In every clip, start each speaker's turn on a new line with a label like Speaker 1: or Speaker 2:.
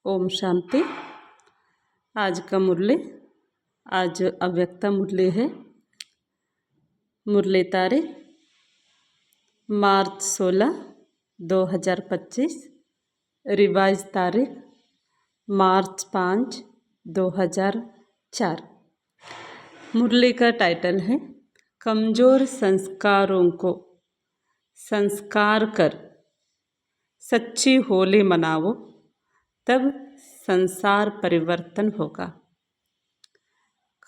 Speaker 1: ओम शांति। आज का मुरली, आज अव्यक्त मुरली है। मुरली तारीख मार्च 16, 2025। रिवाइज तारीख मार्च 5, 2004। मुरली का टाइटल है कमज़ोर संस्कारों को संस्कार कर सच्ची होली मनाओ, तब संसार परिवर्तन होगा।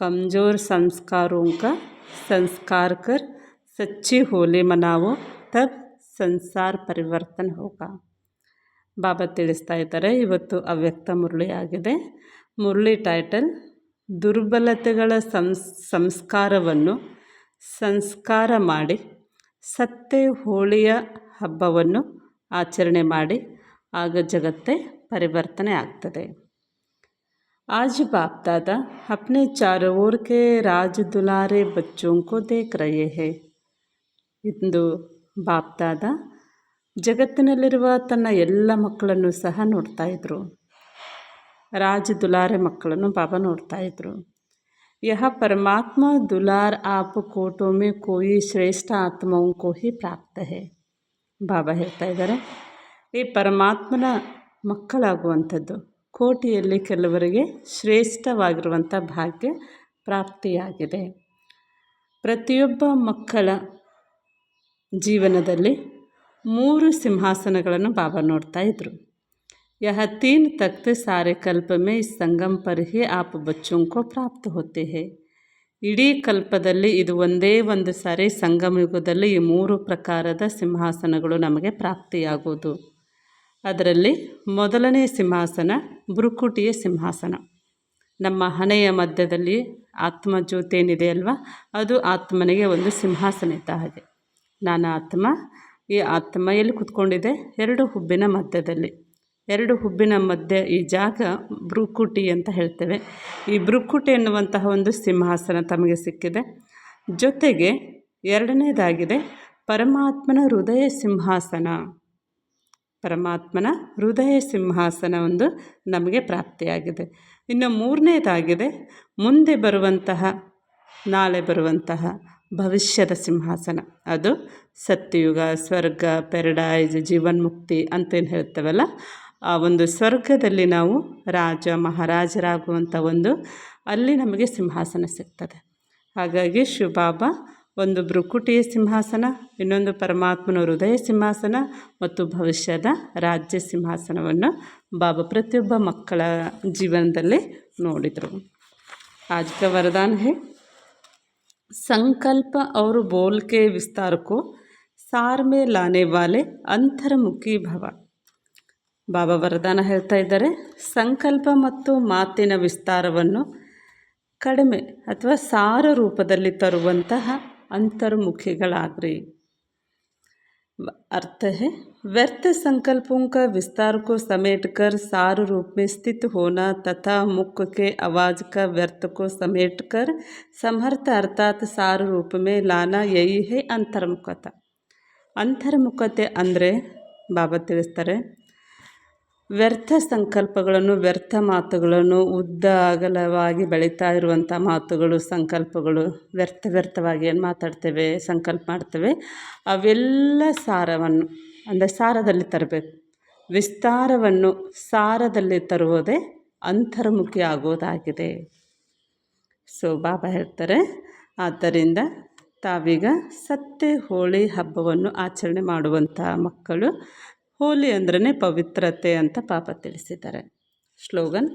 Speaker 1: कमज़ोर संस्कारों का संस्कार कर सच्ची होली मनाओ, तब ಸಂಸಾರ ಪರಿವರ್ತನ ಹೋಗ. ಬಾಬಾ ತಿಳಿಸ್ತಾ ಇದ್ದಾರೆ, ಇವತ್ತು ಅವ್ಯಕ್ತ ಮುರಳಿ ಆಗಿದೆ. ಮುರಳಿ ಟೈಟಲ್ ದುರ್ಬಲತೆಗಳ ಸಂಸ್ಕಾರವನ್ನು ಸಂಸ್ಕಾರ ಮಾಡಿ ಸತ್ಯ ಹೋಳಿಯ ಹಬ್ಬವನ್ನು ಆಚರಣೆ ಮಾಡಿ ಆಗ ಜಗತ್ತೇ ಪರಿವರ್ತನೆ ಆಗ್ತದೆ. आज बाप दादा अपने चारों ओर के राज दुलारे बच्चों को देख रहे हैं. ಇಂದು ಬಾಪ್ ದಾದಾ ಜಗತ್ತಿನಲ್ಲಿರುವ ತನ್ನ ಎಲ್ಲ ಮಕ್ಕಳನ್ನು ಸಹ ನೋಡ್ತಾ ಇದ್ರು. ರಾಜ ದುಲಾರೆ ಮಕ್ಕಳನ್ನು ಬಾಬಾ ನೋಡ್ತಾ ಇದ್ರು. यह परमात्मा दुलार आप कोटों में कोई श्रेष्ठ आत्माओं को ही प्राप्त है. ಬಾಬಾ ಹೇಳ್ತಾ ಇದ್ದಾರೆ, ಈ ಪರಮಾತ್ಮನ ಮಕ್ಕಳಾಗುವಂಥದ್ದು ಕೋಟಿಯಲ್ಲಿ ಕೆಲವರಿಗೆ ಶ್ರೇಷ್ಠವಾಗಿರುವಂಥ ಭಾಗ್ಯ ಪ್ರಾಪ್ತಿಯಾಗಿದೆ. ಪ್ರತಿಯೊಬ್ಬ ಮಕ್ಕಳ ಜೀವನದಲ್ಲಿ 3 ಸಿಂಹಾಸನಗಳನ್ನು ಬಾಬಾ ನೋಡ್ತಾ ಇದ್ರು. यह 3 तख्त सारे कल्प में इस संगम पर ही आप बच्चों को प्राप्त होते हैं. ಇಡೀ ಕಲ್ಪದಲ್ಲಿ ಇದು ಒಂದೇ ಒಂದು ಸಾರಿ ಸಂಗಮ ಯುಗದಲ್ಲಿ ಈ 3 ಪ್ರಕಾರದ ಸಿಂಹಾಸನಗಳು ನಮಗೆ ಪ್ರಾಪ್ತಿಯಾಗುವುದು. ಅದರಲ್ಲಿ ಮೊದಲನೇ ಸಿಂಹಾಸನ ಭ್ರುಕುಟಿಯ ಸಿಂಹಾಸನ. ನಮ್ಮ ಹಣೆಯ ಮಧ್ಯದಲ್ಲಿ ಆತ್ಮಜ್ಯೋತಿ ಏನಿದೆ ಅಲ್ವಾ, ಅದು ಆತ್ಮನಿಗೆ ಒಂದು ಸಿಂಹಾಸನ ಇದ್ದ ಹಾಗೆ. ನಾನು ಆತ್ಮ, ಈ ಆತ್ಮ ಎಲ್ಲಿ ಕೂತ್ಕೊಂಡಿದೆ? 2 ಹುಬ್ಬಿನ ಮಧ್ಯದಲ್ಲಿ. 2 ಹುಬ್ಬಿನ ಮಧ್ಯೆ ಈ ಜಾಗ ಭ್ರುಕುಟಿ ಅಂತ ಹೇಳ್ತೇವೆ. ಈ ಭ್ರುಕುಟಿ ಎನ್ನುವಂತಹ ಒಂದು ಸಿಂಹಾಸನ ತಮಗೆ ಸಿಕ್ಕಿದೆ. ಜೊತೆಗೆ ಎರಡನೇದಾಗಿದೆ ಪರಮಾತ್ಮನ ಹೃದಯ ಸಿಂಹಾಸನ. ಪರಮಾತ್ಮನ ಹೃದಯ ಸಿಂಹಾಸನ ಒಂದು ನಮಗೆ ಪ್ರಾಪ್ತಿಯಾಗಿದೆ. ಇನ್ನು 3ನೇದಾಗಿದೆ ಮುಂದೆ ಬರುವಂತಹ, ನಾಳೆ ಬರುವಂತಹ ಭವಿಷ್ಯದ ಸಿಂಹಾಸನ. ಅದು ಸತ್ಯಯುಗ, ಸ್ವರ್ಗ, ಪ್ಯಾರಡೈಸ್, ಜೀವನ್ಮುಕ್ತಿ ಅಂತೇನು ಹೇಳ್ತೇವಲ್ಲ, ಆ ಒಂದು ಸ್ವರ್ಗದಲ್ಲಿ ನಾವು ರಾಜ ಮಹಾರಾಜರಾಗುವಂಥ ಒಂದು ಅಲ್ಲಿ ನಮಗೆ ಸಿಂಹಾಸನ ಸಿಗ್ತದೆ. ಹಾಗಾಗಿ ಶಿವಬಾಬಾ ಒಂದು ಭ್ರುಕುಟಿಯ ಸಿಂಹಾಸನ, ಇನ್ನೊಂದು ಪರಮಾತ್ಮನ ಹೃದಯ ಸಿಂಹಾಸನ ಮತ್ತು ಭವಿಷ್ಯದ ರಾಜ್ಯ ಸಿಂಹಾಸನವನ್ನು ಬಾಬಾ ಪ್ರತಿಯೊಬ್ಬ ಮಕ್ಕಳ ಜೀವನದಲ್ಲಿ ನೋಡಿದರು. आज का वरदान है संकल्प और बोल के विस्तार को सार में लाने वाले अंतर्मुखी भव. ಬಾಬಾ ವರದಾನ ಹೇಳ್ತಾ ಇದ್ದಾರೆ, ಸಂಕಲ್ಪ ಮತ್ತು ಮಾತಿನ ವಿಸ್ತಾರವನ್ನು ಕಡಿಮೆ ಅಥವಾ ಸಾರ ರೂಪದಲ್ಲಿ ತರುವಂತಹ अंतर्मुखिಗಳಾಗ್ರಿ. अर्थ है व्यर्थ संकल्पों का विस्तार को समेटकर सार रूप में स्थित होना तथा मुख के आवाज़ का व्यर्थ को समेटकर समर्थ अर्थात सार रूप में लाना, यही है अंतर्मुखता. ಅಂತರ್ಮುಖತೆ ಅಂದರೆ ಬಾಬಾ ತಿಳಿಸ್ತಾರೆ, ವ್ಯರ್ಥ ಸಂಕಲ್ಪಗಳನ್ನು, ವ್ಯರ್ಥ ಮಾತುಗಳನ್ನು, ಉದ್ದ ಅಗಲವಾಗಿ ಬೆಳೀತಾ ಇರುವಂಥ ಮಾತುಗಳು, ಸಂಕಲ್ಪಗಳು, ವ್ಯರ್ಥವಾಗಿ ಏನು ಮಾತಾಡ್ತೇವೆ, ಸಂಕಲ್ಪ ಮಾಡ್ತೇವೆ, ಅವೆಲ್ಲ ಸಾರವನ್ನು ಅಂದರೆ ಸಾರದಲ್ಲಿ ತರಬೇಕು. ವಿಸ್ತಾರವನ್ನು ಸಾರದಲ್ಲಿ ತರುವುದೇ ಅಂತರ್ಮುಖಿ ಆಗೋದಾಗಿದೆ. ಸೊ ಬಾಬಾ ಹೇಳ್ತಾರೆ, ಆದ್ದರಿಂದ ತಾವೀಗ ಸತ್ಯ ಹೋಳಿ ಹಬ್ಬವನ್ನು ಆಚರಣೆ ಮಾಡುವಂಥ ಮಕ್ಕಳು. ಹೋಲಿ ಅಂದ್ರೇ ಪವಿತ್ರತೆ ಅಂತ ಬಾಬಾ ತಿಳಿಸಿದ್ದಾರೆ. ಸ್ಲೋಗನ್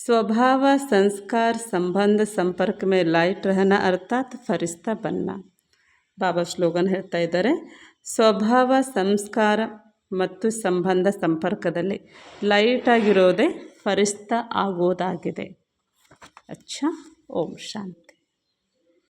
Speaker 1: ಸ್ವಭಾವ ಸಂಸ್ಕಾರ ಸಂಬಂಧ ಸಂಪರ್ಕ ಮೇ ಲೈಟ್ ರಹನ ಅರ್ಥಾತ್ ಫರಿಸ್ತಾ ಬನ್ನ. ಬಾಬಾ ಸ್ಲೋಗನ್ ಹೇಳ್ತಾ ಇದ್ದಾರೆ, ಸ್ವಭಾವ ಸಂಸ್ಕಾರ ಮತ್ತು ಸಂಬಂಧ ಸಂಪರ್ಕದಲ್ಲಿ ಲೈಟಾಗಿರೋದೇ ಫರಿಸ್ತಾ ಆಗೋದಾಗಿದೆ. ಅಚ್ಚಾ, ಓಂ ಶಾಂತಿ.